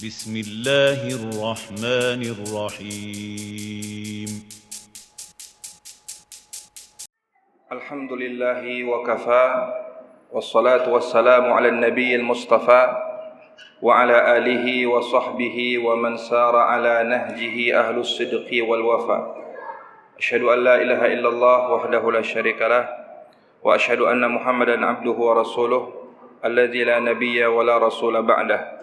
بسم الله الرحمن الرحيم الحمد لله وكفى والصلاة والسلام على النبي المصطفى وعلى آله وصحبه ومن سار على نهجه أهل الصدق والوفاء أشهد أن لا إله إلا الله وحده لا شريك له وأشهد أن محمدا عبده ورسوله الذي لا نبي ولا رسول بعده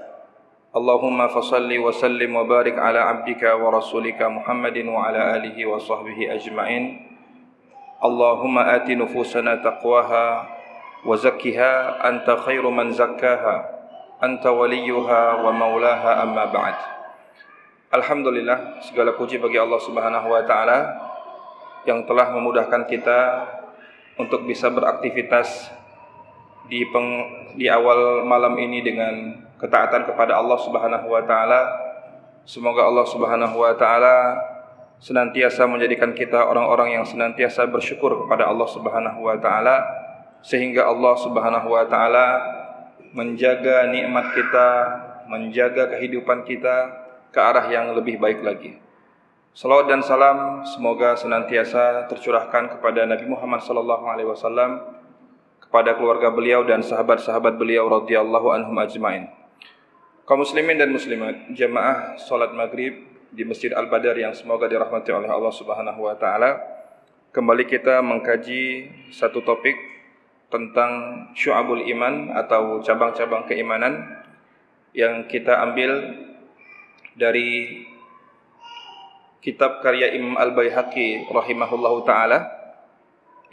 اللهم فصل وسلم وبارك على عبدك ورسولك محمد وعلى آله وصحبه أجمعين اللهم آت نفوسنا تقواها وزكها أنت خير من زكاها أنت وليها ومولاها أما بعد. Alhamdulillah, segala puji bagi Allah Subhanahu wa taala yang telah memudahkan kita untuk bisa beraktivitas di awal malam ini dengan ketaatan kepada Allah Subhanahu wa taala. Semoga Allah Subhanahu wa taala senantiasa menjadikan kita orang-orang yang senantiasa bersyukur kepada Allah Subhanahu wa taala, sehingga Allah Subhanahu wa taala menjaga nikmat kita, menjaga kehidupan kita ke arah yang lebih baik lagi. Salawat dan salam semoga senantiasa tercurahkan kepada Nabi Muhammad sallallahu alaihi wasallam, kepada keluarga beliau dan sahabat-sahabat beliau radhiyallahu anhum ajmain. Kaum muslimin dan muslimat, jamaah salat maghrib di Masjid Al-Badar yang semoga dirahmati oleh Allah Subhanahu wa taala, kembali kita mengkaji satu topik tentang syu'abul iman atau cabang-cabang keimanan yang kita ambil dari kitab karya Imam Al-Baihaqi rahimahullahu taala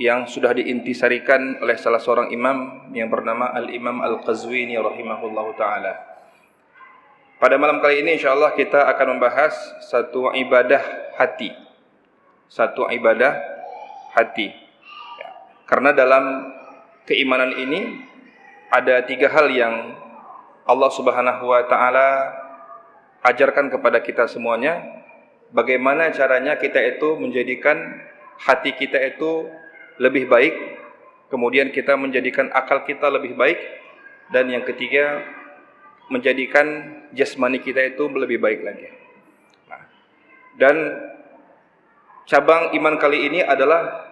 yang sudah diintisarikan oleh salah seorang imam yang bernama Al-Imam Al-Qazwini rahimahullahu taala. Pada malam kali ini insyaallah kita akan membahas satu ibadah hati. Satu ibadah hati. Ya. Karena dalam keimanan ini ada tiga hal yang Allah Subhanahu wa taala ajarkan kepada kita semuanya. Bagaimana caranya kita itu menjadikan hati kita itu lebih baik, kemudian kita menjadikan akal kita lebih baik, dan yang ketiga menjadikan jasmani kita itu lebih baik lagi. Dan cabang iman kali ini adalah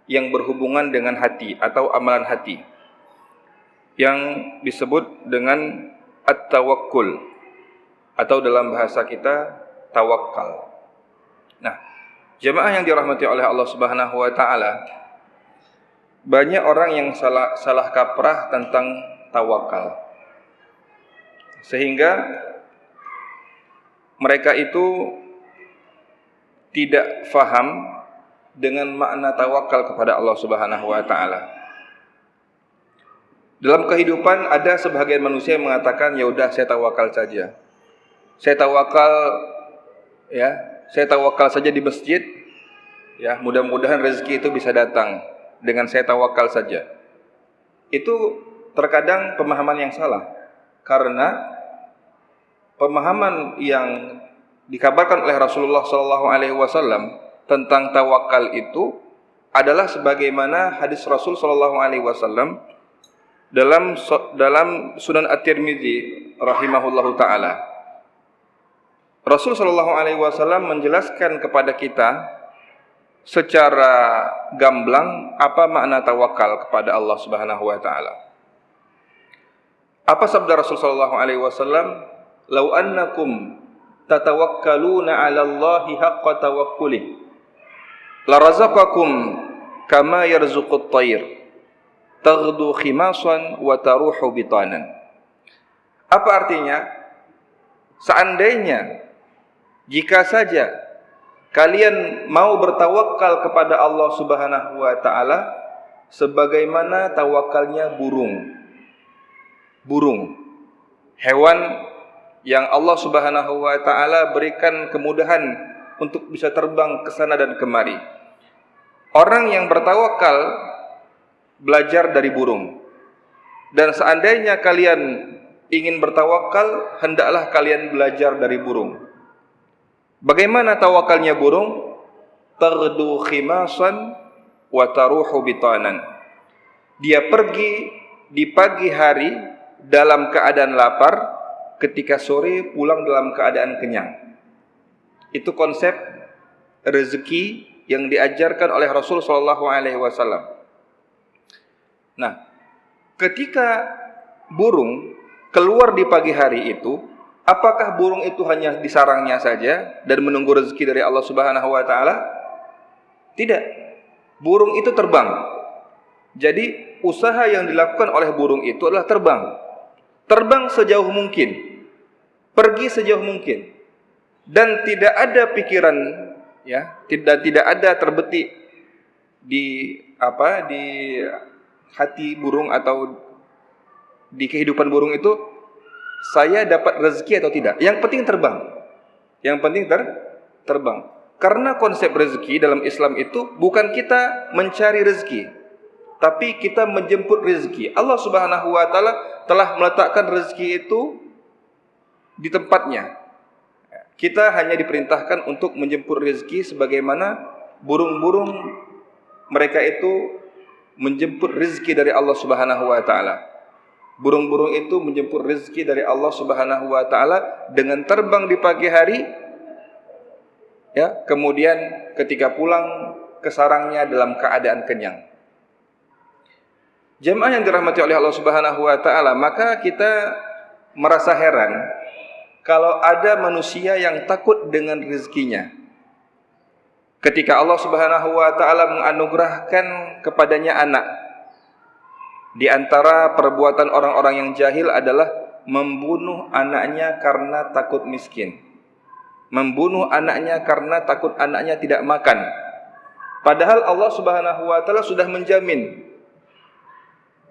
yang berhubungan dengan hati atau amalan hati, yang disebut dengan at-tawakkul atau dalam bahasa kita tawakal. Nah, jemaah yang dirahmati oleh Allah Subhanahu wa taala, banyak orang yang salah kaprah tentang tawakal. Sehingga mereka itu tidak faham dengan makna tawakal kepada Allah Subhanahu wa taala. Dalam kehidupan ada sebagian manusia yang mengatakan, ya udah saya tawakal saja. Saya tawakal saja di masjid, ya, mudah-mudahan rezeki itu bisa datang dengan saya tawakal saja. Itu terkadang pemahaman yang salah, karena pemahaman yang dikabarkan oleh Rasulullah SAW tentang tawakal itu adalah sebagaimana hadis Rasul SAW dalam Sunan At-Tirmidzi rahimahullahu taala. Rasul SAW menjelaskan kepada kita secara gamblang apa makna tawakal kepada Allah Subhanahu wa taala. Apa sabda Rasul SAW? "Lau annakum tatawakkaluna 'ala Allahi haqqa tawakkuli la razaqakum kama yarzuqut tayr taghdu khimasan wa taruhu bitanan." Apa artinya? Seandainya, jika saja kalian mau bertawakal kepada Allah Subhanahu wa taala sebagaimana tawakalnya burung, hewan yang Allah Subhanahu wa taala berikan kemudahan untuk bisa terbang ke sana dan kemari. Orang yang bertawakal belajar dari burung. Dan seandainya kalian ingin bertawakal, hendaklah kalian belajar dari burung. Bagaimana tawakalnya burung? Taghdu khimasan wa taruhu bitanan. Dia pergi di pagi hari dalam keadaan lapar, ketika sore pulang dalam keadaan kenyang. Itu konsep rezeki yang diajarkan oleh Rasul sallallahu alaihi wasallam. Nah, ketika burung keluar di pagi hari itu, apakah burung itu hanya di sarangnya saja dan menunggu rezeki dari Allah Subhanahu wa taala? Tidak. Burung itu terbang. Jadi, usaha yang dilakukan oleh burung itu adalah terbang. Terbang sejauh mungkin. Pergi sejauh mungkin. Dan tidak ada pikiran, ya, tidak ada terbetik di hati burung atau di kehidupan burung itu, saya dapat rezeki atau tidak. Yang penting terbang. Yang penting terbang. Karena konsep rezeki dalam Islam itu bukan kita mencari rezeki, tapi kita menjemput rezeki. Allah Subhanahu wa taala telah meletakkan rezeki itu di tempatnya. Kita hanya diperintahkan untuk menjemput rezeki sebagaimana burung-burung mereka itu menjemput rezeki dari Allah Subhanahu wa taala. Burung-burung itu menjemput rezeki dari Allah Subhanahu wa taala dengan terbang di pagi hari, ya, kemudian ketika pulang ke sarangnya dalam keadaan kenyang. Jemaah yang dirahmati oleh Allah Subhanahu wa taala, maka kita merasa heran kalau ada manusia yang takut dengan rezekinya. Ketika Allah Subhanahu wa taala menganugerahkan kepadanya anak, di antara perbuatan orang-orang yang jahil adalah membunuh anaknya karena takut miskin. Membunuh anaknya karena takut anaknya tidak makan. Padahal Allah Subhanahu wa taala sudah menjamin.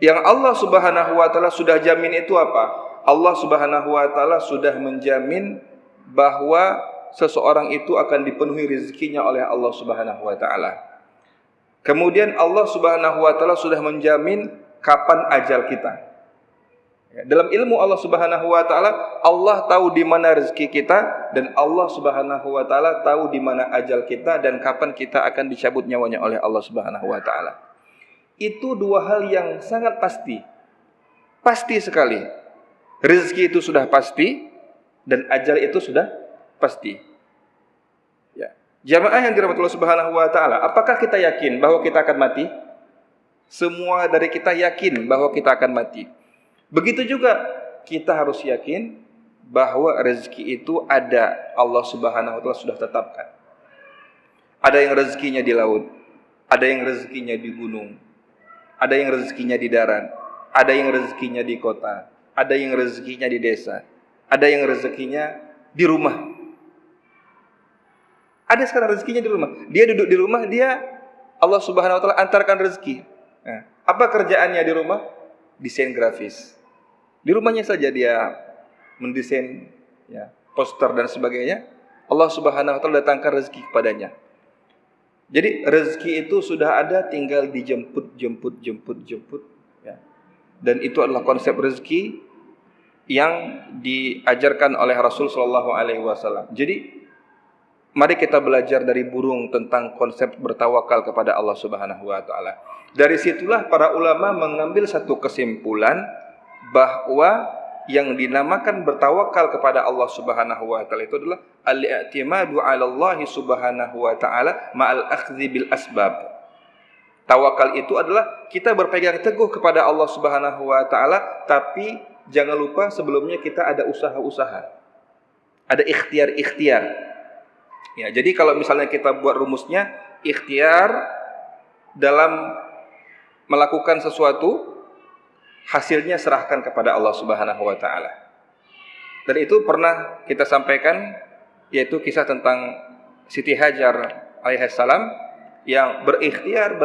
Yang Allah Subhanahu wa taala sudah jamin itu apa? Allah Subhanahu wa taala sudah menjamin bahwa seseorang itu akan dipenuhi rezekinya oleh Allah Subhanahu wa taala. Kemudian Allah Subhanahu wa taala sudah menjamin kapan ajal kita. Dalam ilmu Allah Subhanahu wa taala, Allah tahu di mana rezeki kita dan Allah Subhanahu wa taala tahu di mana ajal kita dan kapan kita akan dicabut nyawanya oleh Allah Subhanahu wa taala. Itu dua hal yang sangat pasti. Pasti sekali. Rezeki itu sudah pasti dan ajal itu sudah pasti. Ya. Jamaah yang dirahmati Allah Subhanahu wa taala, apakah kita yakin bahwa kita akan mati? Semua dari kita yakin bahwa kita akan mati. Begitu juga kita harus yakin bahwa rezeki itu ada, Allah Subhanahu wa taala sudah tetapkan. Ada yang rezekinya di laut, ada yang rezekinya di gunung, ada yang rezekinya di darat, ada yang rezekinya di kota, ada yang rezekinya di desa, ada yang rezekinya di rumah. Ada sekarang rezekinya di rumah. Dia duduk di rumah, Allah Subhanahu wa taala antarkan rezeki. Nah, apa kerjaannya di rumah? Desain grafis. Di rumahnya saja dia mendesain, ya, poster dan sebagainya. Allah Subhanahu wa taala datangkan rezeki kepadanya. Jadi rezeki itu sudah ada, tinggal dijemput, ya. Dan itu adalah konsep rezeki yang diajarkan oleh Rasul sallallahu alaihi wasallam. Jadi mari kita belajar dari burung tentang konsep bertawakal kepada Allah Subhanahu wa taala. Dari situlah para ulama mengambil satu kesimpulan bahwa yang dinamakan bertawakal kepada Allah Subhanahu wa taala itu adalah al-i'timadu 'ala Allah Subhanahu wa taala ma'al akhdzi bil asbab. Tawakal itu adalah kita berpegang teguh kepada Allah Subhanahu wa taala, tapi jangan lupa sebelumnya kita ada usaha-usaha. Ada ikhtiar-ikhtiar. Ya, jadi kalau misalnya kita buat rumusnya, ikhtiar dalam melakukan sesuatu, hasilnya serahkan kepada Allah Subhanahu wa taala. Dan itu pernah kita sampaikan, yaitu kisah tentang Siti Hajar alaihissalam yang berikhtiar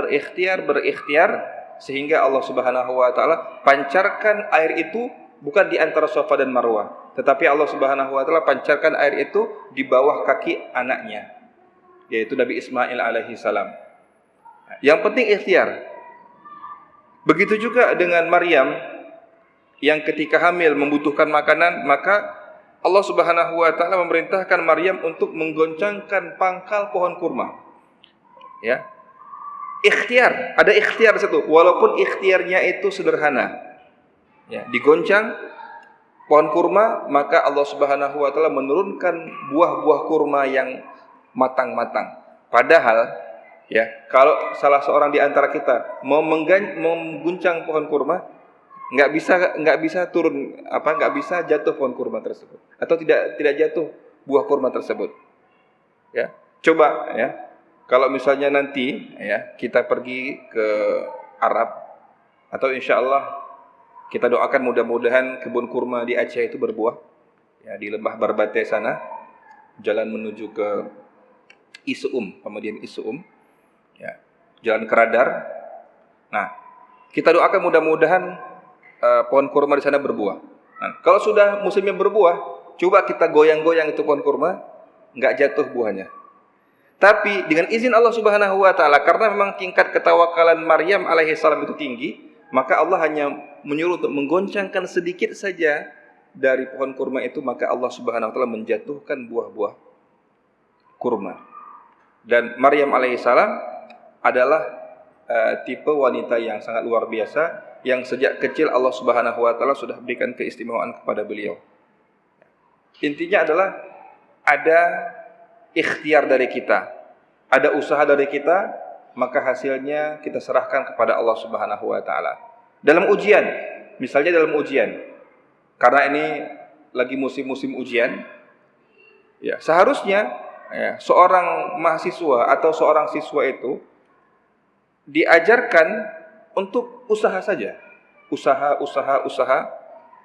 sehingga Allah Subhanahu wa taala pancarkan air itu bukan di antara Safa dan Marwah, tetapi Allah Subhanahu wa taala pancarkan air itu di bawah kaki anaknya, yaitu Nabi Ismail alaihissalam. Yang penting ikhtiar. Begitu juga dengan Maryam yang ketika hamil membutuhkan makanan, maka Allah Subhanahu wa taala memerintahkan Maryam untuk menggoncangkan pangkal pohon kurma. Ya. Ikhtiar, ada ikhtiar satu, walaupun ikhtiarnya itu sederhana. Ya, digoncang pohon kurma, maka Allah Subhanahu wa taala menurunkan buah-buah kurma yang matang-matang. Padahal ya, kalau salah seorang di antara kita mau mengguncang pohon kurma, nggak bisa turun nggak bisa jatuh pohon kurma tersebut, atau tidak jatuh buah kurma tersebut. Ya, coba ya, kalau misalnya nanti ya kita pergi ke Arab, atau insya Allah kita doakan mudah-mudahan kebun kurma di Aceh itu berbuah, ya, di lembah Barbate sana, jalan menuju ke Isuum, kemudian Isuum, ya, jalan ke Radar. Nah, kita doakan mudah-mudahan pohon kurma di sana berbuah. Nah, kalau sudah musimnya berbuah, coba kita goyang-goyang itu pohon kurma, nggak jatuh buahnya. Tapi dengan izin Allah Subhanahu wa taala, karena memang tingkat ketawakalan Maryam alaihissalam itu tinggi, maka Allah hanya menyuruh untuk menggoncangkan sedikit saja dari pohon kurma itu, maka Allah Subhanahu wa taala menjatuhkan buah-buah kurma. Dan Maryam alaihissalam adalah tipe wanita yang sangat luar biasa, yang sejak kecil Allah Subhanahu wa taala sudah berikan keistimewaan kepada beliau. Intinya adalah ada ikhtiar dari kita, ada usaha dari kita, maka hasilnya kita serahkan kepada Allah Subhanahu wa taala. Dalam ujian, misalnya dalam ujian, karena ini lagi musim-musim ujian, ya, seharusnya ya, seorang mahasiswa atau seorang siswa itu diajarkan untuk usaha saja, usaha,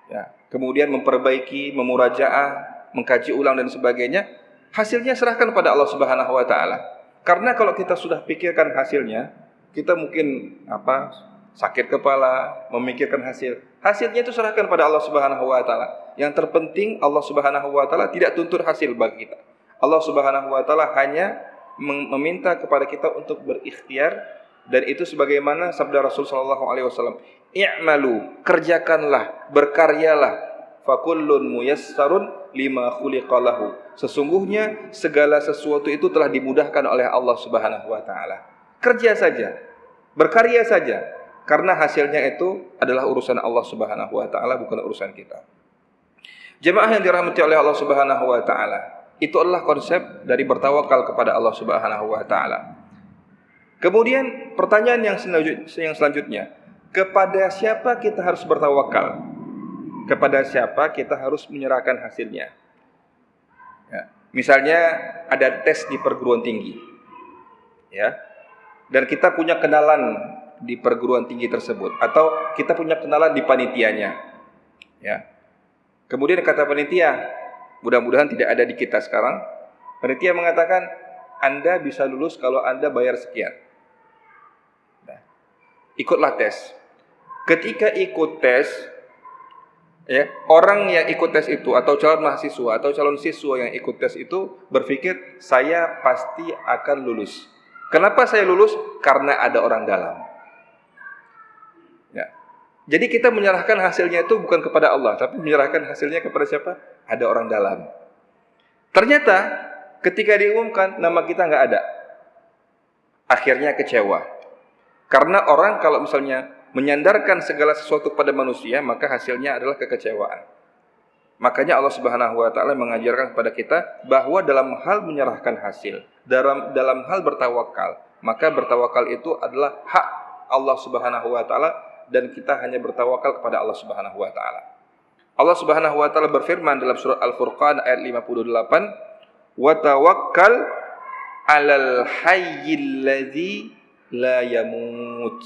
ya, kemudian memperbaiki, memurajaah, mengkaji ulang dan sebagainya. Hasilnya serahkan pada Allah Subhanahu wa taala. Karena kalau kita sudah pikirkan hasilnya, kita mungkin sakit kepala memikirkan hasilnya itu serahkan pada Allah Subhanahu wa taala. Yang terpenting Allah Subhanahu wa taala tidak tuntut hasil bagi kita. Allah Subhanahu wa taala hanya meminta kepada kita untuk berikhtiar, dan itu sebagaimana sabda Rasul sallallahu alaihi wasallam, "I'malu", kerjakanlah, berkaryalah, "fakullun muyassarun lima khuliqalahu", sesungguhnya segala sesuatu itu telah dimudahkan oleh Allah Subhanahu wa taala. Kerja saja, berkarya saja, karena hasilnya itu adalah urusan Allah Subhanahu wa taala, bukan urusan kita. Jemaah yang dirahmati oleh Allah Subhanahu wa taala, itu adalah konsep dari bertawakal kepada Allah Subhanahu wa taala. Kemudian pertanyaan yang selanjutnya, kepada siapa kita harus bertawakal? Kepada siapa kita harus menyerahkan hasilnya? Ya, misalnya ada tes di perguruan tinggi, ya, dan kita punya kenalan di perguruan tinggi tersebut, atau kita punya kenalan di panitianya, ya. Kemudian kata panitia, mudah-mudahan tidak ada di kita sekarang, panitia mengatakan, Anda bisa lulus kalau Anda bayar sekian. Nah, ikutlah tes. Ketika ikut tes, ya, orang yang ikut tes itu, atau calon mahasiswa atau calon siswa yang ikut tes itu berpikir, saya pasti akan lulus. Kenapa saya lulus? Karena ada orang dalam. Ya. Jadi kita menyerahkan hasilnya itu bukan kepada Allah, tapi menyerahkan hasilnya kepada siapa? Ada orang dalam. Ternyata ketika diumumkan nama kita nggak ada, akhirnya kecewa. Karena orang kalau misalnya menyandarkan segala sesuatu pada manusia, maka hasilnya adalah kekecewaan. Makanya Allah Subhanahu wa taala mengajarkan kepada kita bahwa dalam hal menyerahkan hasil, dalam hal bertawakal, maka bertawakal itu adalah hak Allah Subhanahu wa taala, dan kita hanya bertawakal kepada Allah Subhanahu wa taala. Allah Subhanahu wa taala berfirman dalam surat Al-Furqan ayat 58, "Wa tawakkal 'alal hayyil ladzi la yamut."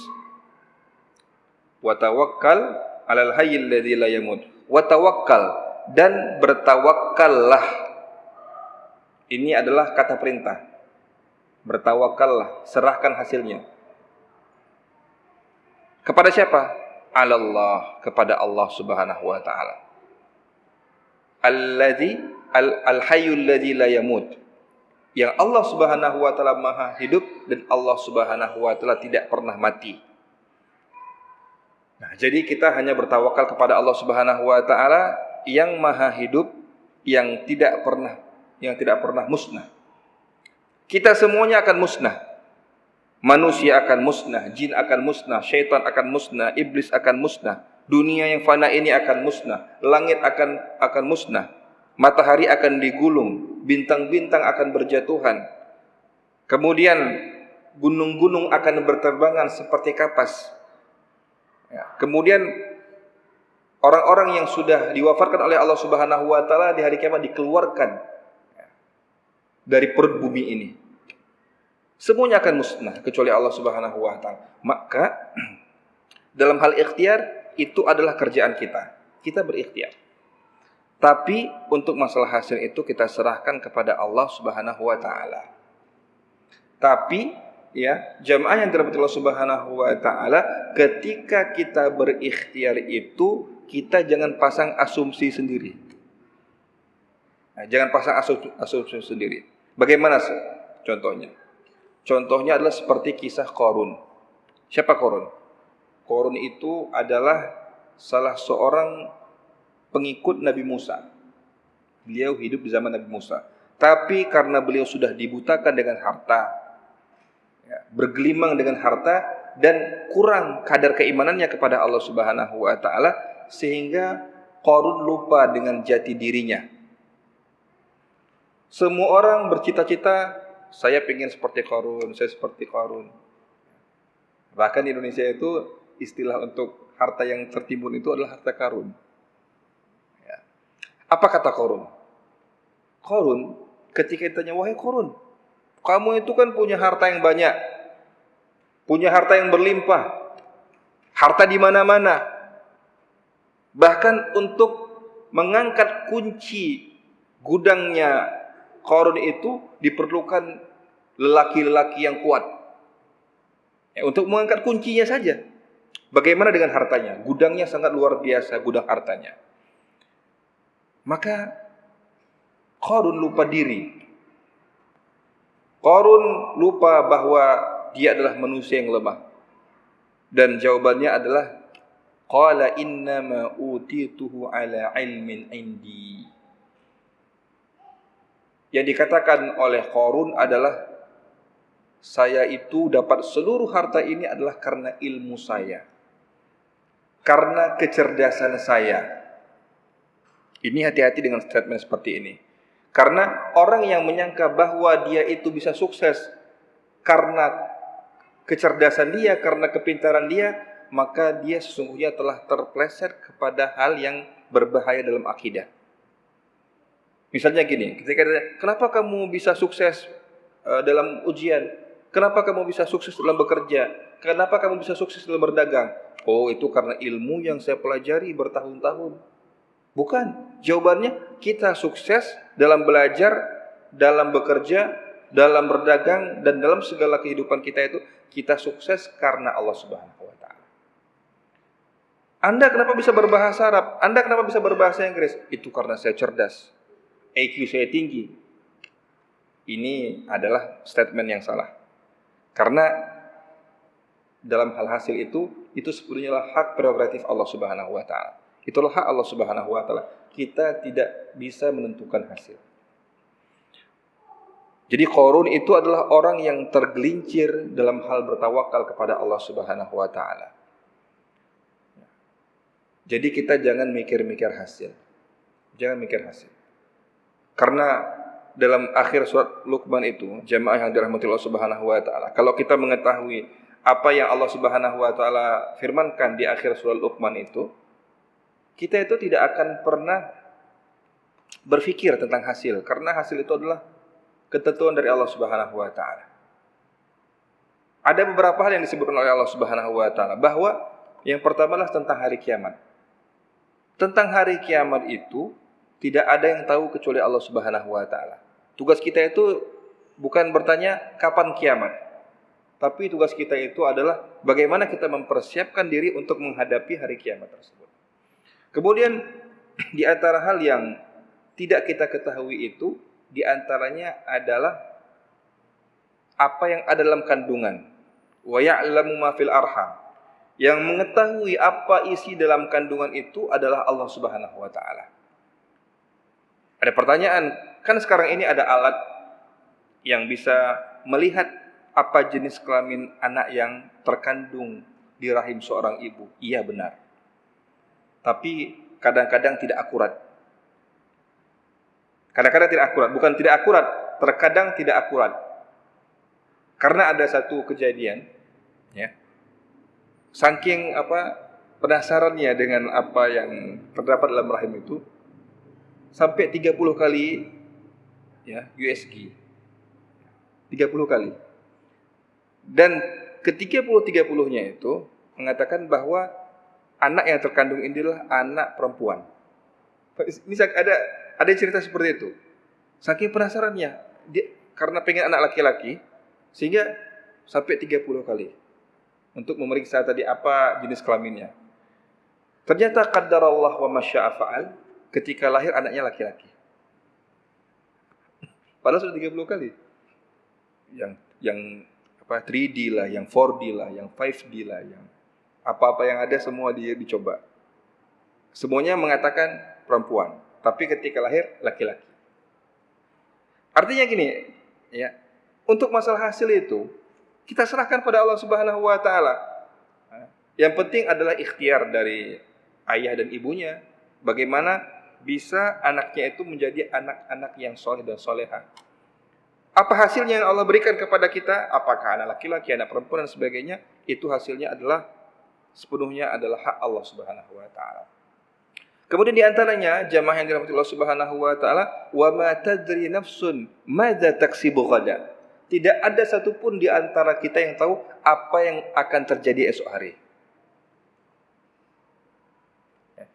Wa tawakkal 'alal hayyil ladzi la yamut. Wa tawakkal, dan bertawakkallah. Ini adalah kata perintah. Bertawakallah, serahkan hasilnya. Kepada siapa? 'Alallah, kepada Allah Subhanahu wa taala. Al-hayyul ladzi la yamut. Yang Allah Subhanahu wa taala Maha hidup, dan Allah Subhanahu wa taala tidak pernah mati. Nah, jadi kita hanya bertawakal kepada Allah Subhanahu wa taala yang Maha hidup, yang tidak pernah musnah. Kita semuanya akan musnah. Manusia akan musnah, jin akan musnah, syaitan akan musnah, iblis akan musnah. Dunia yang fana ini akan musnah, langit akan musnah, matahari akan digulung, bintang-bintang akan berjatuhan. Kemudian gunung-gunung akan berterbangan seperti kapas. Ya. Kemudian orang-orang yang sudah diwafatkan oleh Allah Subhanahu wa taala di hari kiamat dikeluarkan dari perut bumi ini. Semuanya akan musnah kecuali Allah Subhanahu wa taala. Maka dalam hal ikhtiar itu adalah kerjaan kita. Kita berikhtiar. Tapi untuk masalah hasil itu kita serahkan kepada Allah Subhanahu wa taala. Tapi ya, jamaah yang dirahmati Allah Subhanahu wa taala, ketika kita berikhtiar itu kita jangan pasang asumsi sendiri. Nah, jangan pasang asumsi sendiri. Bagaimana contohnya? Contohnya adalah seperti kisah Qarun. Siapa Qarun? Qarun itu adalah salah seorang pengikut Nabi Musa. Beliau hidup di zaman Nabi Musa. Tapi karena beliau sudah dibutakan dengan harta, ya, bergelimang dengan harta, dan kurang kadar keimanannya kepada Allah Subhanahu wa taala, sehingga Qarun lupa dengan jati dirinya. Semua orang bercita-cita, saya ingin seperti Qarun, saya seperti Qarun. Bahkan di Indonesia itu istilah untuk harta yang tertimbun itu adalah harta karun. Ya. Apa kata Qarun? Qarun ketika ditanya, wahai Qarun, kamu itu kan punya harta yang banyak, punya harta yang berlimpah, harta di mana-mana. Bahkan untuk mengangkat kunci gudangnya Qarun itu diperlukan lelaki-lelaki yang kuat. Ya, untuk mengangkat kuncinya saja. Bagaimana dengan hartanya? Gudangnya sangat luar biasa, gudang hartanya. Maka Qarun lupa diri. Qarun lupa bahwa dia adalah manusia yang lemah. Dan jawabannya adalah qala innama utituhu ala ilmin indi. Yang dikatakan oleh Qarun adalah, saya itu dapat seluruh harta ini adalah karena ilmu saya, karena kecerdasan saya. Ini hati-hati dengan statement seperti ini. Karena orang yang menyangka bahwa dia itu bisa sukses karena kecerdasan dia, karena kepintaran dia, maka dia sesungguhnya telah terpleset kepada hal yang berbahaya dalam akidah. Misalnya gini, ketika dia, kenapa kamu bisa sukses dalam ujian? Kenapa kamu bisa sukses dalam bekerja? Kenapa kamu bisa sukses dalam berdagang? Oh, itu karena ilmu yang saya pelajari bertahun-tahun. Bukan. Jawabannya, kita sukses dalam belajar, dalam bekerja, dalam berdagang, dan dalam segala kehidupan kita itu, kita sukses karena Allah Subhanahu wa taala. Anda kenapa bisa berbahasa Arab? Anda kenapa bisa berbahasa Inggris? Itu karena saya cerdas. IQ saya tinggi. Ini adalah statement yang salah. Karena dalam hal hasil itu sebenarnya hak prerogatif Allah Subhanahu wa taala. Itulah hak Allah Subhanahu wa taala. Kita tidak bisa menentukan hasil. Jadi Qarun itu adalah orang yang tergelincir dalam hal bertawakal kepada Allah Subhanahu wa taala. Jadi kita jangan mikir-mikir hasil. Jangan mikir hasil. Karena dalam akhir surat Luqman itu, jamaah yang dirahmati Allah Subhanahu wa taala, kalau kita mengetahui apa yang Allah Subhanahu wa taala firmankan di akhir surat Luqman itu, kita itu tidak akan pernah berpikir tentang hasil, karena hasil itu adalah ketentuan dari Allah Subhanahu wa taala. Ada beberapa hal yang disebutkan oleh Allah Subhanahu wa taala, bahwa yang pertama adalah tentang hari kiamat. Tentang hari kiamat itu tidak ada yang tahu kecuali Allah Subhanahu wa taala. Tugas kita itu bukan bertanya kapan kiamat, tapi tugas kita itu adalah bagaimana kita mempersiapkan diri untuk menghadapi hari kiamat tersebut. Kemudian di antara hal yang tidak kita ketahui itu, di antaranya adalah apa yang ada dalam kandungan. Wa ya'lamu ma fil arham. Yang mengetahui apa isi dalam kandungan itu adalah Allah Subhanahu wa taala. Ada pertanyaan, kan sekarang ini ada alat yang bisa melihat apa jenis kelamin anak yang terkandung di rahim seorang ibu. Iya, benar. tapi kadang-kadang tidak akurat. Kadang-kadang tidak akurat, bukan tidak akurat, terkadang tidak akurat. Karena ada satu kejadian, ya. Saking penasarannya dengan apa yang terdapat dalam rahim itu, sampai 30 kali ya USG. 30 kali. Dan ke-30-30-nya itu mengatakan bahwa anak yang terkandung ini adalah anak perempuan. Ini ada cerita seperti itu. Saking penasarannya, dia karena pengen anak laki-laki, sehingga sampai 30 kali untuk memeriksa tadi apa jenis kelaminnya. Ternyata qaddarallah wa masya'a fa'al, ketika lahir anaknya laki-laki. Padahal sudah 30 kali. Yang 3D lah, yang 4D lah, yang 5D lah, yang apa-apa yang ada semua dia dicoba. Semuanya mengatakan perempuan, tapi ketika lahir laki-laki. Artinya gini, ya. Untuk masalah hasil itu kita serahkan pada Allah Subhanahu wa taala. Yang penting adalah ikhtiar dari ayah dan ibunya, bagaimana bisa anaknya itu menjadi anak-anak yang soleh dan solehah. Apa hasilnya yang Allah berikan kepada kita? Apakah anak laki-laki, anak perempuan dan sebagainya? Itu hasilnya sepenuhnya adalah hak Allah Subhanahu wa taala. Kemudian di antaranya jamaah yang dirahmati Allah Subhanahu wa taala, wa ma tadri nafsun madza taksibu ghadan. Tidak ada satupun di antara kita yang tahu apa yang akan terjadi esok hari.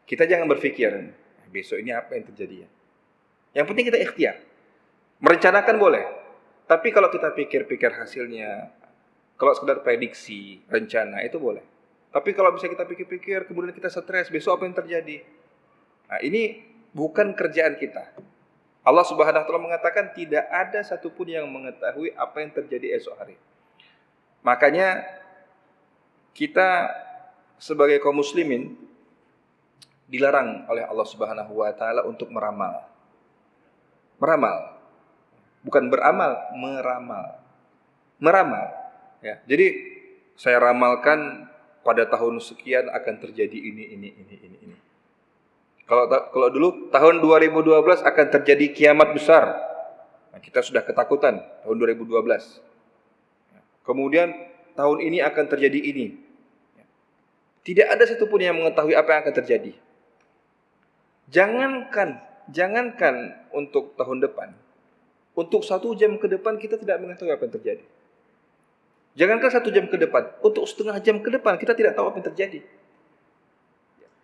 Kita jangan berpikir besok ini apa yang terjadi ya. Yang penting kita ikhtiar. Merencanakan boleh. Tapi kalau kita pikir-pikir hasilnya, kalau sekedar prediksi, rencana, itu boleh. Tapi kalau bisa kita pikir-pikir, kemudian kita stres, besok apa yang terjadi? Nah, ini bukan kerjaan kita. Allah Subhanahu wa taala mengatakan tidak ada satupun yang mengetahui apa yang terjadi esok hari. Makanya kita sebagai kaum muslimin dilarang oleh Allah Subhanahu wa taala untuk meramal. Meramal. Bukan beramal, meramal. Meramal. Ya. Jadi saya ramalkan pada tahun sekian akan terjadi ini. Kalau dulu tahun 2012 akan terjadi kiamat besar. Nah, kita sudah ketakutan tahun 2012. Kemudian tahun ini akan terjadi ini. Tidak ada satupun yang mengetahui apa yang akan terjadi. Jangankan untuk tahun depan. Untuk 1 jam ke depan kita tidak mengetahui apa yang terjadi. Jangankan 1 jam ke depan, untuk setengah jam ke depan kita tidak tahu apa yang terjadi.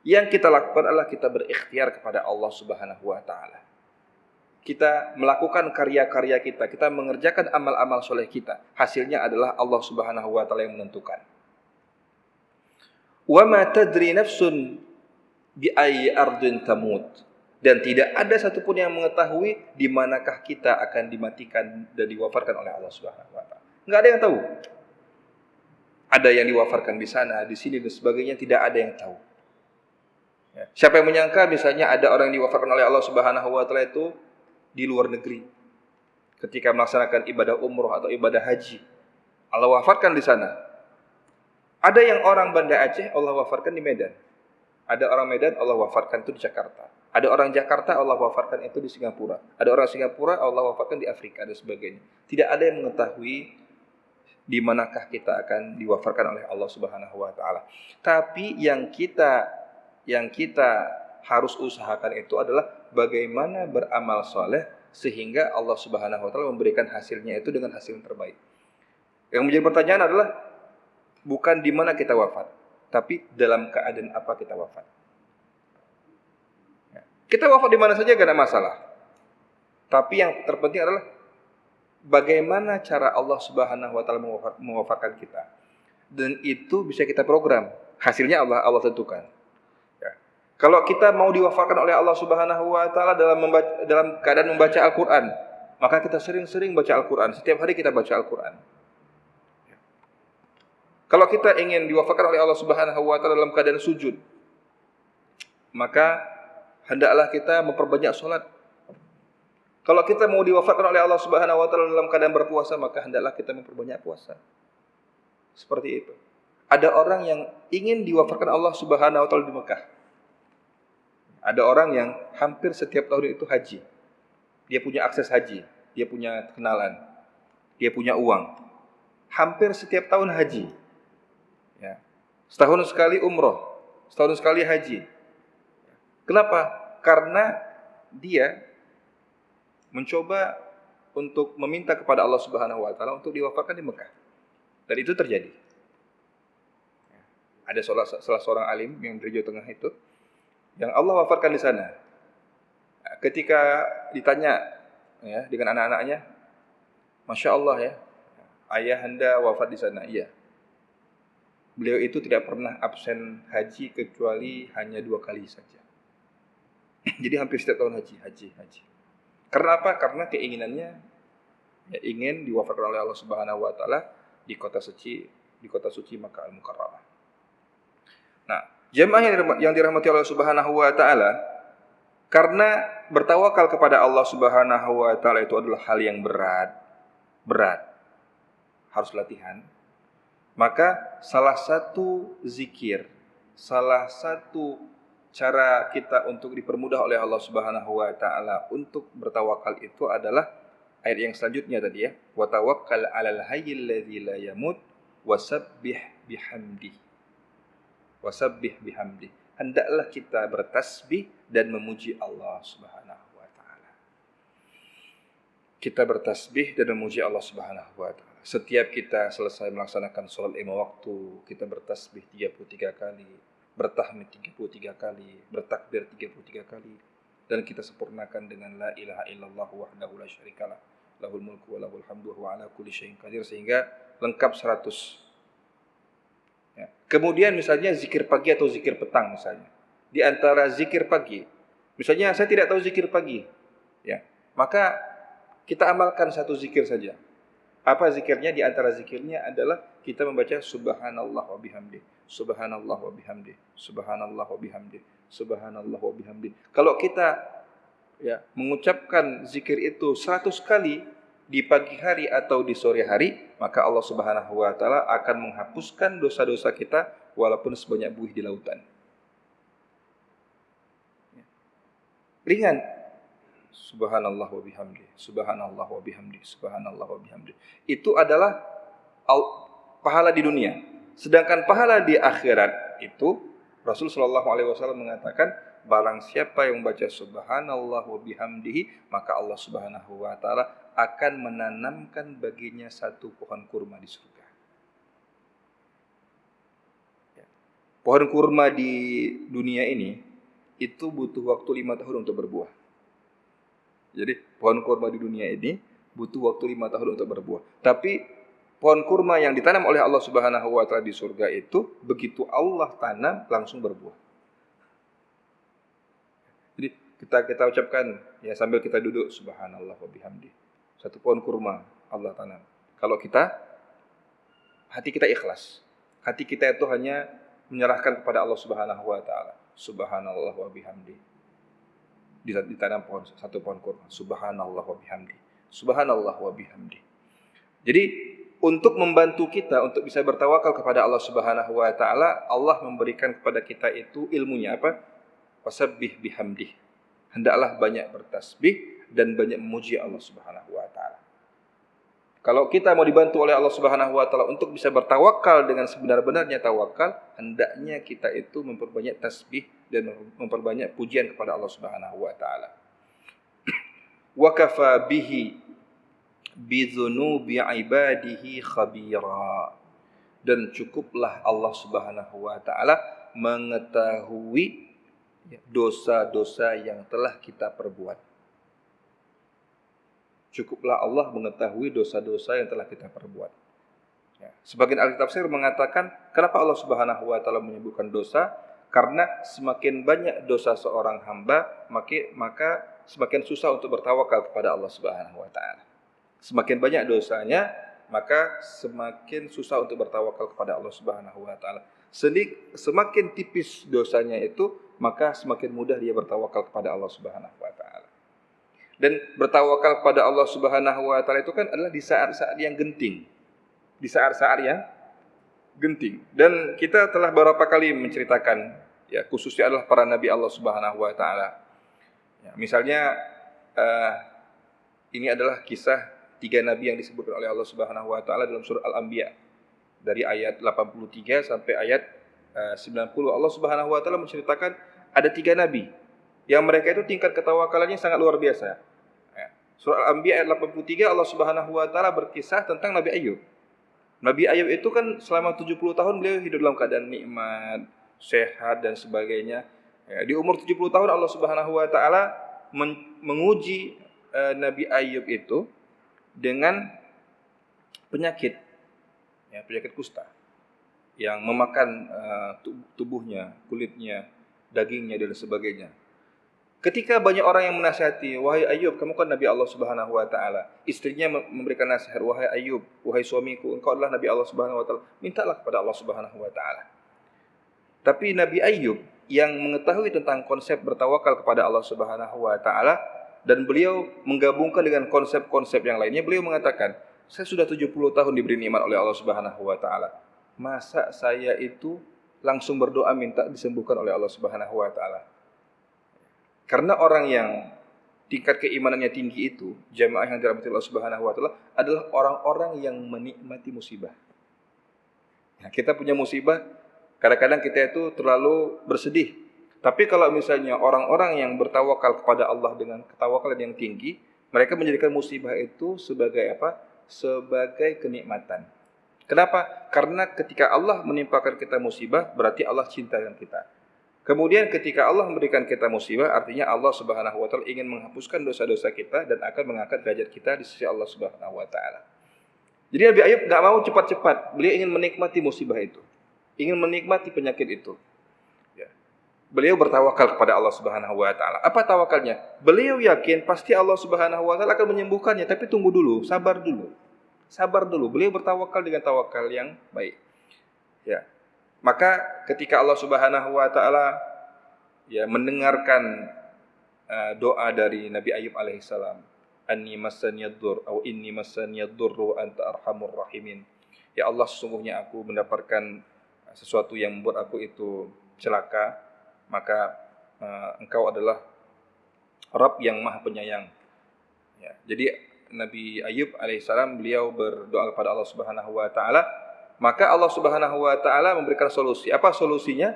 Yang kita lakukan adalah kita berikhtiar kepada Allah Subhanahu wa taala. Kita melakukan karya-karya kita mengerjakan amal-amal soleh kita. Hasilnya adalah Allah Subhanahu wa taala yang menentukan. Wa ma tadri nafsun bi ayyi ardin tamut. Dan tidak ada satupun yang mengetahui di manakah kita akan dimatikan dan diwafatkan oleh Allah Subhanahu wa taala. Enggak ada yang tahu. Ada yang diwafatkan di sana, di sini dan sebagainya, tidak ada yang tahu. Ya. Siapa yang menyangka misalnya ada orang yang diwafatkan oleh Allah Subhanahu wa taala itu di luar negeri. Ketika melaksanakan ibadah umroh atau ibadah haji, Allah wafatkan di sana. Ada yang orang Banda Aceh, Allah wafatkan di Medan. Ada orang Medan, Allah wafatkan itu di Jakarta. Ada orang Jakarta, Allah wafatkan itu di Singapura. Ada orang Singapura, Allah wafatkan di Afrika dan sebagainya. Tidak ada yang mengetahui di manakah kita akan diwafatkan oleh Allah Subhanahu wa taala. Tapi yang kita harus usahakan itu adalah bagaimana beramal soleh sehingga Allah Subhanahu wa taala memberikan hasilnya itu dengan hasil yang terbaik. Yang menjadi pertanyaan adalah bukan di mana kita wafat, tapi dalam keadaan apa kita wafat. Kita wafat di mana saja tidak ada masalah. Tapi yang terpenting adalah bagaimana cara Allah Subhanahu wa taala mewafatkan kita. Dan itu bisa kita program. Hasilnya Allah tentukan. Ya. Kalau kita mau diwafatkan oleh Allah Subhanahu wa taala dalam keadaan membaca Al-Qur'an, maka kita sering-sering baca Al-Qur'an. Setiap hari kita baca Al-Qur'an. Ya. Kalau kita ingin diwafatkan oleh Allah Subhanahu wa taala dalam keadaan sujud, maka hendaklah kita memperbanyak sholat. Kalau kita mau diwafatkan oleh Allah Subhanahu wa taala dalam keadaan berpuasa, maka hendaklah kita memperbanyak puasa. Seperti itu. Ada orang yang ingin diwafatkan Allah Subhanahu wa taala di Mekah. Ada orang yang hampir setiap tahun itu haji. Dia punya akses haji, dia punya kenalan, dia punya uang. Hampir setiap tahun haji. Ya. Setahun sekali umroh, setahun sekali haji. Kenapa? Karena dia mencoba untuk meminta kepada Allah Subhanahu wa taala untuk diwafatkan di Mekah. Dan itu terjadi. Ada salah seorang alim yang dari Jawa Tengah itu yang Allah wafatkan di sana. Ketika ditanya ya dengan anak-anaknya, Masya Allah ya, ayah anda wafat di sana. Iya. Beliau itu tidak pernah absen haji kecuali hanya 2 kali saja. Jadi hampir setiap tahun haji. Karena apa? Karena keinginannya ya, ingin diwafatkan oleh Allah Subhanahu wa taala di kota suci Makkah Al-Mukarramah. Nah, jemaah yang dirahmati Allah Subhanahu wa taala, karena bertawakal kepada Allah Subhanahu wa taala itu adalah hal yang berat. Harus latihan. Maka salah satu zikir, salah satu cara kita untuk dipermudah oleh Allah Subhanahu wa taala untuk bertawakal itu adalah ayat yang selanjutnya tadi ya, wa tawakkal 'alal hayyil ladzi la yamut wasabbih bihamdi. Wasabbih bihamdi. Hendaklah kita bertasbih dan memuji Allah Subhanahu wa taala. Kita bertasbih dan memuji Allah Subhanahu wa taala. Setiap kita selesai melaksanakan salat 5 waktu, kita bertasbih 33 kali, bertahmid 33 kali, bertakbir 33 kali, dan kita sempurnakan dengan la ilaha illallah wahdahu la syarikalah, lahul mulku wa lahul hamdu wa ala kulli syai'in qadir, sehingga lengkap 100. Ya. Kemudian misalnya zikir pagi atau zikir petang misalnya. Di antara zikir pagi, misalnya saya tidak tahu zikir pagi, ya, maka kita amalkan satu zikir saja. Apa zikirnya? Di antara zikirnya adalah kita membaca subhanallah wa bihamdi, subhanallah wa bihamdi, subhanallah wa bihamdi, subhanallah wa bihamdi. Kalau kita ya mengucapkan zikir itu 100 kali di pagi hari atau di sore hari, maka Allah Subhanahu wa taala akan menghapuskan dosa-dosa kita walaupun sebanyak buih di lautan. Ringan. Subhanallah wa bihamdi, subhanallah wa bihamdi, subhanallah wa bihamdi. Itu adalah pahala di dunia. Sedangkan pahala di akhirat itu Rasul sallallahu alaihi wasallam mengatakan, barang siapa yang membaca subhanallah wa bihamdihi, maka Allah Subhanahu wa taala akan menanamkan baginya satu pohon kurma di surga. Pohon kurma di dunia ini itu butuh waktu 5 tahun untuk berbuah. Jadi pohon kurma di dunia ini butuh waktu 5 tahun untuk berbuah. Tapi pohon kurma yang ditanam oleh Allah Subhanahu wa taala di surga itu begitu Allah tanam langsung berbuah. Jadi kita ucapkan ya sambil kita duduk, subhanallah wa bihamdi. Satu pohon kurma Allah tanam. Kalau hati kita ikhlas. Hati kita itu hanya menyerahkan kepada Allah Subhanahu wa taala. Subhanallah wa bihamdi. Ditanam satu pohon kurma. Subhanallah wa bihamdi. Subhanallah wa bihamdi. Jadi untuk membantu kita untuk bisa bertawakal kepada Allah Subhanahu wa taala, Allah memberikan kepada kita itu ilmunya apa? Wasabbih bihamdi. Hendaklah banyak bertasbih dan banyak memuji Allah Subhanahu wa taala. Kalau kita mau dibantu oleh Allah Subhanahu wa taala untuk bisa bertawakal dengan sebenar-benarnya tawakal, hendaknya kita itu memperbanyak tasbih dan memperbanyak pujian kepada Allah Subhanahu wa taala. Wa kafa bihi bi dzunubi ibadihi khabira. Dan cukuplah Allah Subhanahu wa taala mengetahui dosa-dosa yang telah kita perbuat. Cukuplah Allah mengetahui dosa-dosa yang telah kita perbuat. Ya. Sebagian ahli tafsir mengatakan, kenapa Allah Subhanahu wa taala menyebutkan dosa? Karena semakin banyak dosa seorang hamba, maka semakin susah untuk bertawakal kepada Allah Subhanahu wa taala. Semakin banyak dosanya, maka semakin susah untuk bertawakal kepada Allah Subhanahu wa taala. Semakin tipis dosanya itu, maka semakin mudah dia bertawakal kepada Allah Subhanahu wa taala. Dan bertawakal kepada Allah Subhanahu wa taala itu kan adalah di saat-saat yang genting. Di saat-saat yang genting. Dan kita telah beberapa kali menceritakan ya, khususnya adalah para nabi Allah Subhanahu wa taala. Ya, misalnya ini adalah kisah 3 nabi yang disebutkan oleh Allah Subhanahu wa taala dalam surah Al-Anbiya. Dari ayat 83 sampai ayat 90, Allah Subhanahu wa taala menceritakan ada 3 nabi yang mereka itu tingkat ketawakalannya sangat luar biasa. Ya. Surah Al-Anbiya ayat 83, Allah Subhanahu wa taala berkisah tentang Nabi Ayub. Nabi Ayub itu kan selama 70 tahun beliau hidup dalam keadaan nikmat, sehat dan sebagainya. Ya, di umur 70 tahun Allah Subhanahu wa taala menguji Nabi Ayub itu dengan penyakit, ya, penyakit kusta yang memakan tubuhnya, kulitnya, dagingnya dan sebagainya. Ketika banyak orang yang menasihati, wahai Ayub, kamu kan Nabi Allah Subhanahu wa taala. Istrinya memberikan nasihat, wahai Ayub, wahai suamiku, engkau adalah Nabi Allah Subhanahu wa taala. Mintalah kepada Allah Subhanahu wa taala. Tapi Nabi Ayub yang mengetahui tentang konsep bertawakal kepada Allah Subhanahu wa taala dan beliau menggabungkan dengan konsep-konsep yang lainnya, beliau mengatakan, saya sudah 70 tahun diberi nikmat oleh Allah Subhanahu wa taala. Masa saya itu langsung berdoa minta disembuhkan oleh Allah Subhanahu wa taala? Karena orang yang tingkat keimanannya tinggi itu, jamaah yang dirahmati Allah Subhanahu wa taala, adalah orang-orang yang menikmati musibah. Nah, kita punya musibah, kadang-kadang kita itu terlalu bersedih. Tapi kalau misalnya orang-orang yang bertawakal kepada Allah dengan ketawakalan yang tinggi, mereka menjadikan musibah itu sebagai apa? Sebagai kenikmatan. Kenapa? Karena ketika Allah menimpakan kita musibah, berarti Allah cinta dengan kita. Kemudian ketika Allah memberikan kita musibah, artinya Allah Subhanahu wa taala ingin menghapuskan dosa-dosa kita dan akan mengangkat derajat kita di sisi Allah Subhanahu wa taala. Jadi Nabi Ayub enggak mau cepat-cepat, beliau ingin menikmati musibah itu. Ingin menikmati penyakit itu. Ya. Beliau bertawakal kepada Allah Subhanahu wa taala. Apa tawakalnya? Beliau yakin pasti Allah Subhanahu wa taala akan menyembuhkannya, tapi tunggu dulu, sabar dulu. Sabar dulu. Beliau bertawakal dengan tawakal yang baik. Ya. Maka ketika Allah Subhanahu wa taala ya mendengarkan doa dari Nabi Ayub alaihissalam, anni massaniyad-dur atau inni massaniyad-durru wa anta arhamur rahimin. Ya Allah, sesungguhnya aku mendapatkan sesuatu yang membuat aku itu celaka, maka engkau adalah Rabb yang Maha Penyayang. Ya, jadi Nabi Ayub alaihissalam beliau berdoa kepada Allah Subhanahu wa taala. Maka Allah Subhanahu wa taala memberikan solusi. Apa solusinya?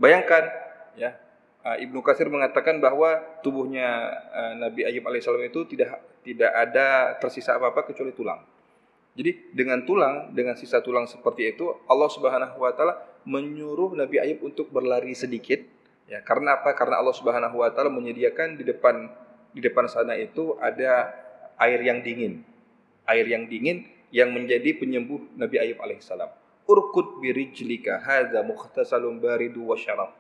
Bayangkan, ya. Ibnu Katsir mengatakan bahwa tubuhnya Nabi Ayub alaihissalam itu tidak ada tersisa apa-apa kecuali tulang. Jadi dengan sisa tulang seperti itu, Allah Subhanahu wa taala menyuruh Nabi Ayub untuk berlari sedikit, ya. Karena apa? Karena Allah Subhanahu wa taala menyediakan di depan sana itu ada air yang dingin. Air yang dingin yang menjadi penyembuh Nabi Ayub alaihissalam. Urkud birijlika hadza mukhtasalun baridu wa syarab.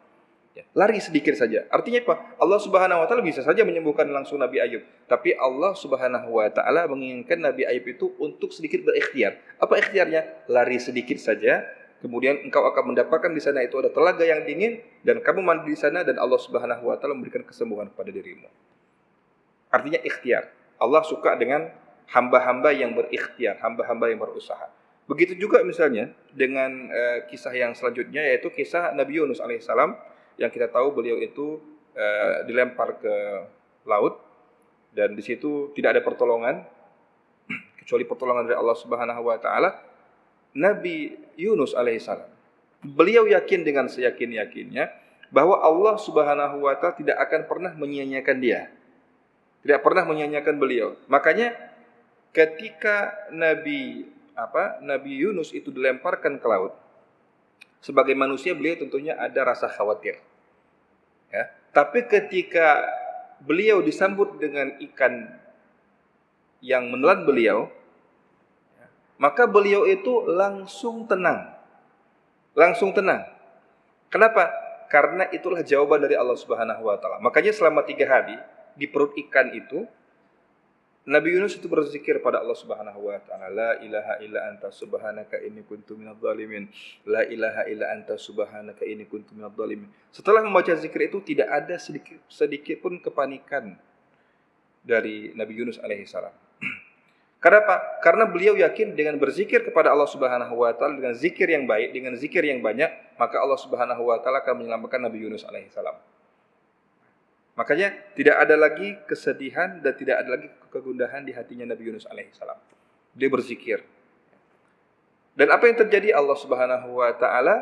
Ya, lari sedikit saja. Artinya apa? Allah Subhanahu wa taala bisa saja menyembuhkan langsung Nabi Ayub, tapi Allah Subhanahu wa taala menginginkan Nabi Ayub itu untuk sedikit berikhtiar. Apa ikhtiarnya? Lari sedikit saja, kemudian engkau akan mendapatkan di sana itu ada telaga yang dingin dan kamu mandi di sana dan Allah Subhanahu wa taala memberikan kesembuhan kepada dirimu. Artinya ikhtiar. Allah suka dengan hamba-hamba yang berikhtiar, hamba-hamba yang berusaha. Begitu juga misalnya dengan kisah yang selanjutnya, yaitu kisah Nabi Yunus alaihissalam, yang kita tahu beliau itu dilempar ke laut dan di situ tidak ada pertolongan kecuali pertolongan dari Allah Subhanahu wa taala. Nabi Yunus alaihissalam, beliau yakin dengan seyakin-yakinnya bahwa Allah Subhanahu wa taala tidak akan pernah menyia-nyiakan dia. Tidak pernah menyia-nyiakan beliau. Makanya ketika Nabi Yunus itu dilemparkan ke laut, sebagai manusia beliau tentunya ada rasa khawatir. Ya. Tapi ketika beliau disambut dengan ikan yang menelan beliau, maka beliau itu langsung tenang. Langsung tenang. Kenapa? Karena itulah jawaban dari Allah Subhanahu wa taala. Makanya selama 3 hari di perut ikan itu, Nabi Yunus itu berzikir pada Allah Subhanahu wa taala, la ilaha illa anta subhanaka inni kuntu minadh dhalimin. La ilaha illa anta subhanaka inni kuntu minadh dhalimin. Setelah membaca zikir itu tidak ada sedikit pun kepanikan dari Nabi Yunus alaihissalam. Kenapa? Karena beliau yakin dengan berzikir kepada Allah Subhanahu wa taala dengan zikir yang baik, dengan zikir yang banyak, maka Allah Subhanahu wa taala akan menyelamatkan Nabi Yunus alaihissalam. Makanya tidak ada lagi kesedihan dan tidak ada lagi kegundahan di hatinya Nabi Yunus alaihissalam. Dia berzikir. Dan apa yang terjadi? Allah Subhanahu wa taala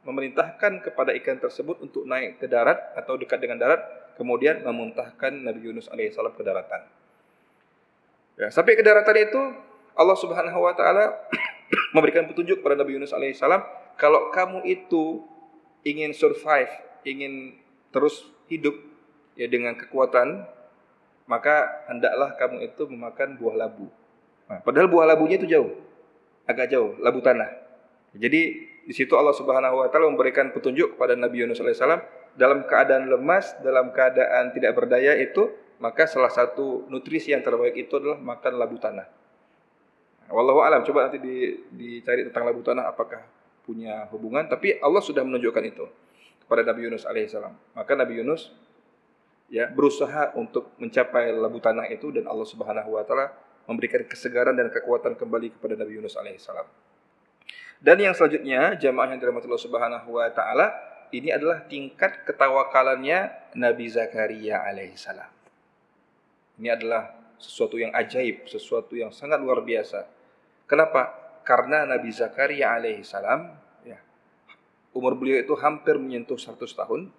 memerintahkan kepada ikan tersebut untuk naik ke darat atau dekat dengan darat, kemudian memuntahkan Nabi Yunus alaihissalam ke daratan. Ya, sampai ke daratan itu Allah Subhanahu wa taala memberikan petunjuk kepada Nabi Yunus alaihissalam, kalau kamu itu ingin survive, ingin terus hidup ya dengan kekuatan, maka hendaklah kamu itu memakan buah labu. Nah, padahal buah labunya itu jauh, agak jauh, labu tanah. Jadi di situ Allah Subhanahu wa taala memberikan petunjuk kepada Nabi Yunus alaihissalam dalam keadaan lemas, dalam keadaan tidak berdaya itu, maka salah satu nutrisi yang terbaik itu adalah makan labu tanah. Wallahu alam, coba nanti dicari tentang labu tanah apakah punya hubungan, tapi Allah sudah menunjukkan itu kepada Nabi Yunus alaihissalam. Maka Nabi Yunus ya berusaha untuk mencapai labu tanah itu, dan Allah Subhanahu wa taala memberikan kesegaran dan kekuatan kembali kepada Nabi Yunus alaihissalam. Dan yang selanjutnya, jamaah yang dirahmati Allah Subhanahu wa taala, ini adalah tingkat ketawakalannya Nabi Zakaria alaihissalam. Ini adalah sesuatu yang ajaib, sesuatu yang sangat luar biasa. Kenapa? Karena Nabi Zakaria alaihissalam, ya, umur beliau itu hampir menyentuh 100 tahun,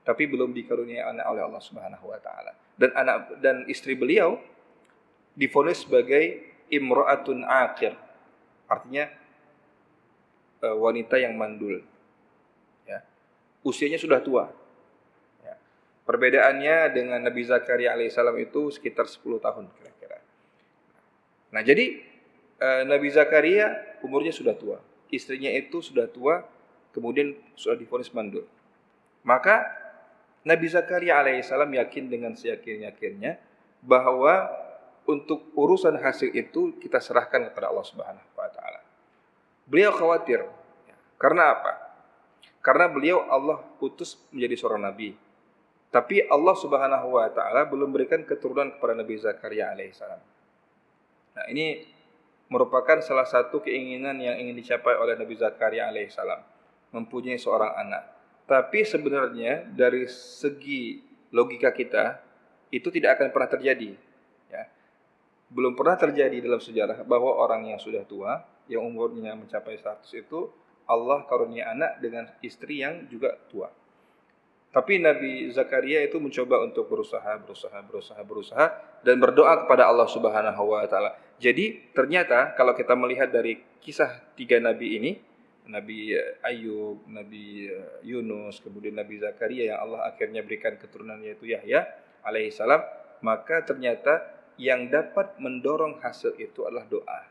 tapi belum dikaruniai anak oleh Allah Subhanahu wa taala. Dan istri beliau divonis sebagai imra'atun aqir. Artinya wanita yang mandul. Ya. Usianya sudah tua. Ya. Perbedaannya dengan Nabi Zakaria alaihissalam itu sekitar 10 tahun kira-kira. Nah, jadi Nabi Zakaria umurnya sudah tua, istrinya itu sudah tua, kemudian sudah divonis mandul. Maka Nabi Zakaria alaihissalam yakin dengan seyakin-yakinnya bahwa untuk urusan hasil itu kita serahkan kepada Allah Subhanahu wa taala. Beliau khawatir. Karena apa? Karena beliau Allah utus menjadi seorang nabi. Tapi Allah Subhanahu wa taala belum berikan keturunan kepada Nabi Zakaria alaihissalam. Nah, ini merupakan salah satu keinginan yang ingin dicapai oleh Nabi Zakaria alaihissalam, mempunyai seorang anak. Tapi sebenarnya dari segi logika kita itu tidak akan pernah terjadi. Ya. Belum pernah terjadi dalam sejarah bahwa orang yang sudah tua, yang umurnya mencapai 100 itu, Allah karunia anak dengan istri yang juga tua. Tapi Nabi Zakaria itu mencoba untuk berusaha dan berdoa kepada Allah Subhanahu wa taala. Jadi ternyata kalau kita melihat dari kisah 3 nabi ini, Nabi Ayub, Nabi Yunus, kemudian Nabi Zakaria yang Allah akhirnya berikan keturunan yaitu Yahya alaihissalam, maka ternyata yang dapat mendorong hasil itu adalah doa.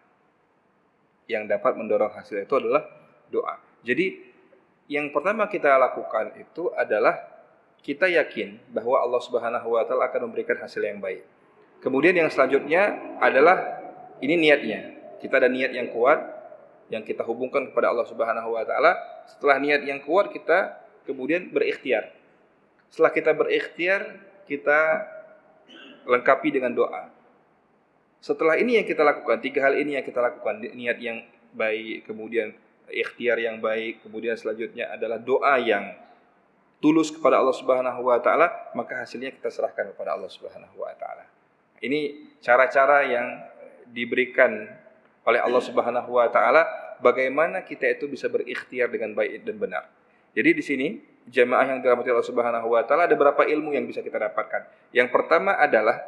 Yang dapat mendorong hasil itu adalah doa. Jadi yang pertama kita lakukan itu adalah kita yakin bahwa Allah Subhanahu wa taala akan memberikan hasil yang baik. Kemudian yang selanjutnya adalah ini niatnya. Kita ada niat yang kuat yang kita hubungkan kepada Allah Subhanahu wa taala. Setelah niat yang kuat, kita kemudian berikhtiar. Setelah kita berikhtiar, kita lengkapi dengan doa. Setelah ini yang kita lakukan, 3 hal ini yang kita lakukan, niat yang baik, kemudian ikhtiar yang baik, kemudian selanjutnya adalah doa yang tulus kepada Allah Subhanahu wa taala, maka hasilnya kita serahkan kepada Allah Subhanahu wa taala. Ini cara-cara yang diberikan oleh Allah Subhanahu wa taala bagaimana kita itu bisa berikhtiar dengan baik dan benar. Jadi di sini jamaah yang dirahmati Allah Subhanahu wa taala ada beberapa ilmu yang bisa kita dapatkan. Yang pertama adalah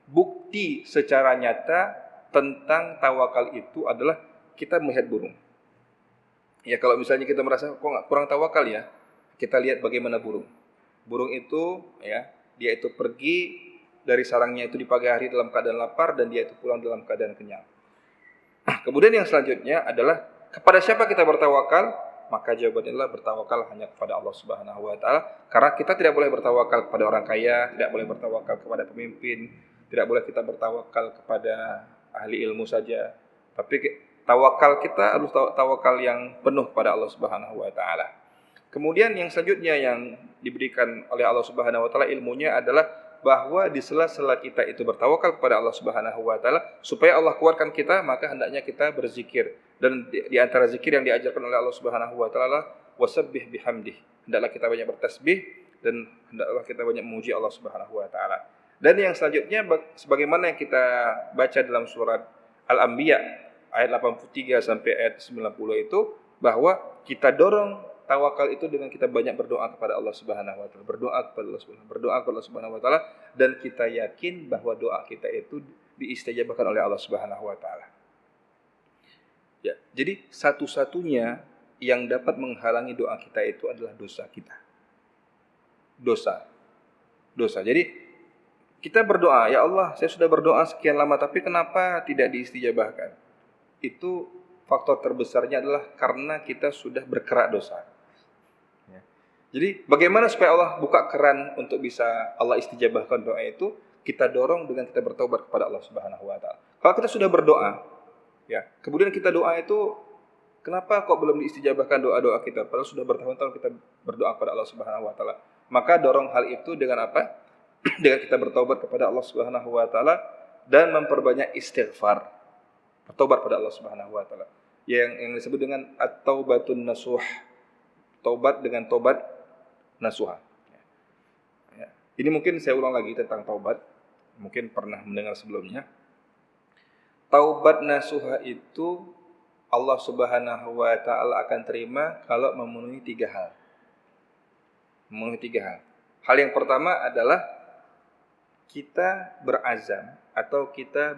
bukti secara nyata tentang tawakal itu adalah kita melihat burung. Ya, kalau misalnya kita merasa kok kurang tawakal ya, kita lihat bagaimana burung. Burung itu ya, dia itu pergi dari sarangnya itu di pagi hari dalam keadaan lapar dan dia itu pulang dalam keadaan kenyang. Kemudian yang selanjutnya adalah kepada siapa kita bertawakal? Maka jawabannya adalah bertawakal hanya kepada Allah Subhanahu wa taala. Karena kita tidak boleh bertawakal kepada orang kaya, tidak boleh bertawakal kepada pemimpin, tidak boleh kita bertawakal kepada ahli ilmu saja. Tapi tawakal kita harus tawakal yang penuh kepada Allah Subhanahu wa taala. Kemudian yang selanjutnya yang diberikan oleh Allah Subhanahu wa taala ilmunya adalah bahwa di sela-sela kita itu bertawakal kepada Allah Subhanahu wa taala, supaya Allah kuatkan kita, maka hendaknya kita berzikir. Dan di antara zikir yang diajarkan oleh Allah Subhanahu wa taala, wasabbih bihamdih. Hendaklah kita banyak bertasbih dan hendaklah kita banyak memuji Allah Subhanahu wa taala. Dan yang selanjutnya sebagaimana yang kita baca dalam surat Al-Anbiya ayat 83 sampai ayat 90 itu, bahwa kita dorong tawakal itu dengan kita banyak berdoa kepada Allah Subhanahu wa taala, berdoa kepada Allah Subhanahu wa taala, dan kita yakin bahwa doa kita itu diistijabahkan oleh Allah Subhanahu wa taala. Ya, jadi satu-satunya yang dapat menghalangi doa kita itu adalah dosa kita. Dosa. Jadi kita berdoa, ya Allah, saya sudah berdoa sekian lama tapi kenapa tidak diistijabahkan? Itu faktor terbesarnya adalah karena kita sudah berkerak dosa. Ya. Jadi bagaimana supaya Allah buka keran untuk bisa Allah istijabahkan doa itu? Kita dorong dengan kita bertaubat kepada Allah Subhanahu wa taala. Kalau kita sudah berdoa, ya, kemudian kita doa itu, kenapa kok belum diistijabahkan doa-doa kita? Padahal sudah bertahun-tahun kita berdoa kepada Allah Subhanahu wa taala. Maka dorong hal itu dengan apa? Dengan kita bertaubat kepada Allah Subhanahu wa taala dan memperbanyak istighfar. Bertobat pada Allah Subhanahu wa taala. Yang disebut dengan at-taubatun nasuh. Taubat dengan tobat nasuha. Ya. Ini mungkin saya ulang lagi tentang taubat. Mungkin pernah mendengar sebelumnya. Taubat nasuha itu Allah Subhanahu wa taala akan terima kalau memenuhi 3 hal. Memenuhi 3 hal. Hal yang pertama adalah kita berazam atau kita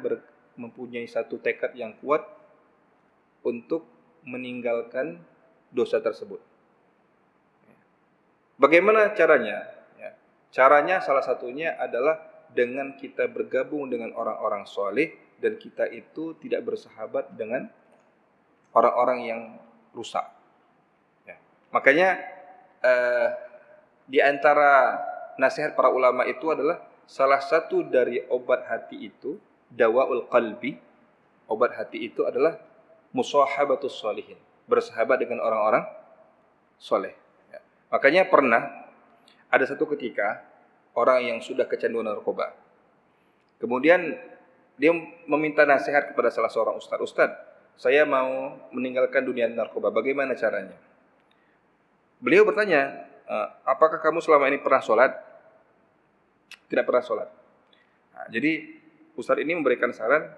mempunyai satu tekad yang kuat untuk meninggalkan dosa tersebut. Bagaimana caranya? Ya. Caranya salah satunya adalah dengan kita bergabung dengan orang-orang soleh dan kita itu tidak bersahabat dengan orang-orang yang rusak. Ya. Makanya di antara nasihat para ulama itu adalah salah satu dari obat hati itu, dawaul qalbi, obat hati itu adalah musahabatus sholihin, bersahabat dengan orang-orang soleh. Ya. Makanya pernah ada satu ketika orang yang sudah kecanduan narkoba, kemudian dia meminta nasihat kepada salah seorang ustaz, saya mau meninggalkan dunia narkoba, bagaimana caranya? Beliau bertanya, apakah kamu selama ini pernah sholat? Tidak pernah sholat. Nah, jadi ustaz ini memberikan saran,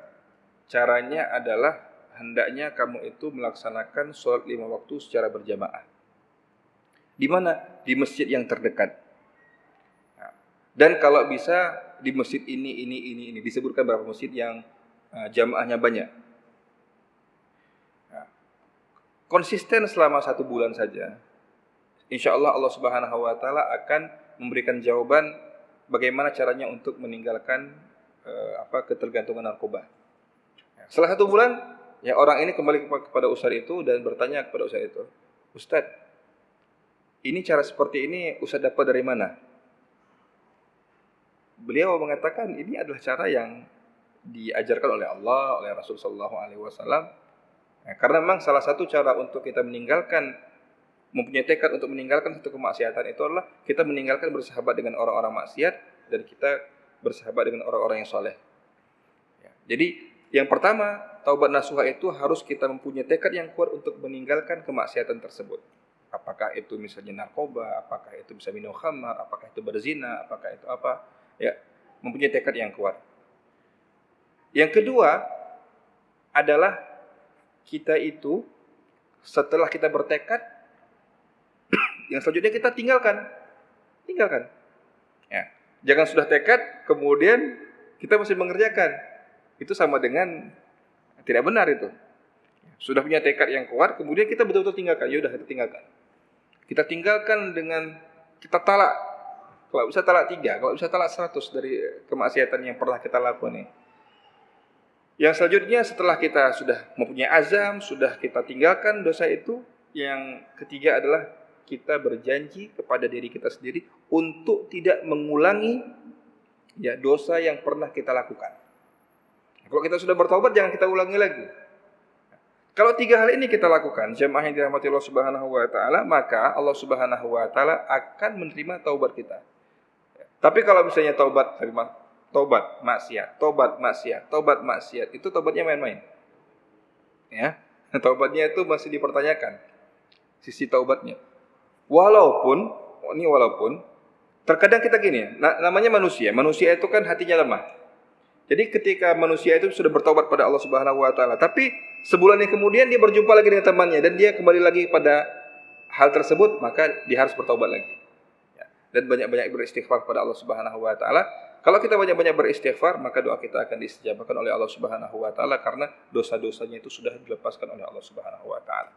caranya adalah hendaknya kamu itu melaksanakan sholat 5 waktu secara berjamaah. Di mana? Di masjid yang terdekat. Nah, dan kalau bisa di masjid ini disebutkan beberapa masjid yang jamaahnya banyak. Nah, konsisten selama 1 bulan saja, insya Allah Allah Subhanahu wa taala akan memberikan jawaban bagaimana caranya untuk meninggalkan ketergantungan narkoba. Setelah 1 bulan, ya orang ini kembali kepada ustaz itu dan bertanya kepada ustaz itu, Ustaz, ini cara seperti ini ustaz dapat dari mana? Beliau mengatakan ini adalah cara yang diajarkan oleh Allah, oleh Rasul sallallahu alaihi wasallam. Karena memang salah satu cara untuk kita mempunyai tekad untuk meninggalkan satu kemaksiatan itu adalah kita meninggalkan bersahabat dengan orang-orang maksiat dan kita bersahabat dengan orang-orang yang soleh. Ya. Jadi yang pertama, taubat nasuha itu harus kita mempunyai tekad yang kuat untuk meninggalkan kemaksiatan tersebut. Apakah itu misalnya narkoba, apakah itu bisa minum khamar, apakah itu berzina, apakah itu apa, ya, mempunyai tekad yang kuat. Yang kedua adalah kita itu setelah kita bertekad, yang selanjutnya kita tinggalkan. Ya. Jangan sudah tekad kemudian kita masih mengerjakan. Itu sama dengan tidak benar itu. Sudah punya tekad yang kuat, kemudian kita betul-betul tinggalkan. Ya udah, kita tinggalkan. Kita tinggalkan dengan kita talak. Kalau bisa talak 3, kalau bisa talak 100 dari kemaksiatan yang pernah kita lakukan ini. Yang selanjutnya setelah kita sudah mempunyai azam, sudah kita tinggalkan dosa itu, yang ketiga adalah kita berjanji kepada diri kita sendiri untuk tidak mengulangi dosa yang pernah kita lakukan. Kalau kita sudah bertaubat, jangan kita ulangi lagi. Kalau 3 hal ini kita lakukan, jemaah yang dirahmati Allah Subhanahu wa taala, maka Allah Subhanahu wa taala akan menerima taubat kita. Tapi kalau misalnya tobat maksiat, itu tobatnya main-main. Ya. Taubatnya itu masih dipertanyakan sisi taubatnya. Walaupun terkadang kita gini, namanya manusia itu kan hatinya lemah. Jadi ketika manusia itu sudah bertaubat pada Allah Subhanahu wa taala, tapi sebulan yang kemudian dia berjumpa lagi dengan temannya dan dia kembali lagi pada hal tersebut, maka dia harus bertaubat lagi. Ya. Dan banyak-banyak beristighfar pada Allah Subhanahu wa taala. Kalau kita banyak-banyak beristighfar, maka doa kita akan diistijabahkan oleh Allah Subhanahu wa taala karena dosa-dosanya itu sudah dilepaskan oleh Allah Subhanahu wa taala.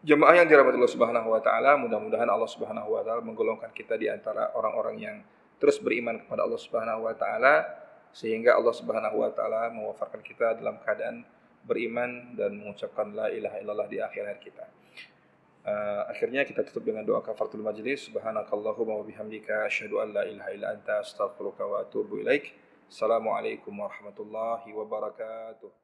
Jemaah yang dirahmati Allah Subhanahu wa taala, mudah-mudahan Allah Subhanahu wa taala menggolongkan kita di antara orang-orang yang terus beriman kepada Allah Subhanahu wa taala sehingga Allah Subhanahu wa taala mewafatkan kita dalam keadaan beriman dan mengucapkan la ilaha illallah di akhir hayat kita. Akhirnya kita tutup dengan doa kafaratul majlis. Subhanakallahumma wa bihamdika asyhadu an la ilaha illa anta astaghfiruka wa atubu ilaik. Assalamualaikum warahmatullahi wabarakatuh.